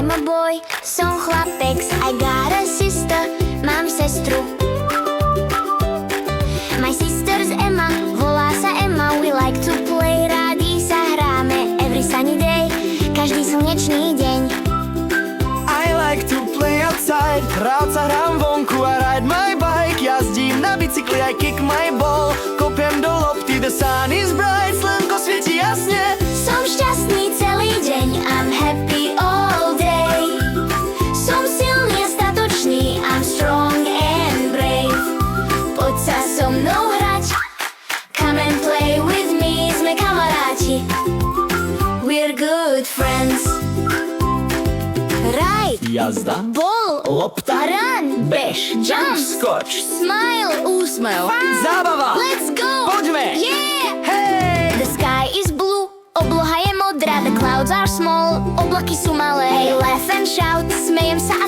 I'm a boy, som chlapec. I got a sister, mám sestru. My sister's Emma, volá sa Emma. We like to play, rádi sa hráme. Every sunny day, každý slnečný deň. I like to play outside, rád sa hrám vonku a ride my bike. Jazdím na bicykli, I kick my ball. Kopem do lopty, the sun is bright. Slnko svieti jasne. Som šťastný celý deň, I'm happy all day. Som silný a statočný, I'm strong and brave. Poď sa so mnou hrať, come and play with me. Sme kamaráti, we're good friends. Ride, Jazda, bol, lopta, run, bež, jump, skoč, smile, úsmev, zábava, let's go, poďme, yeah. hej! The sky is blue, obloha je modrá, the clouds are small, oblaky sú malé. Hey, laugh and shout, smejem sa a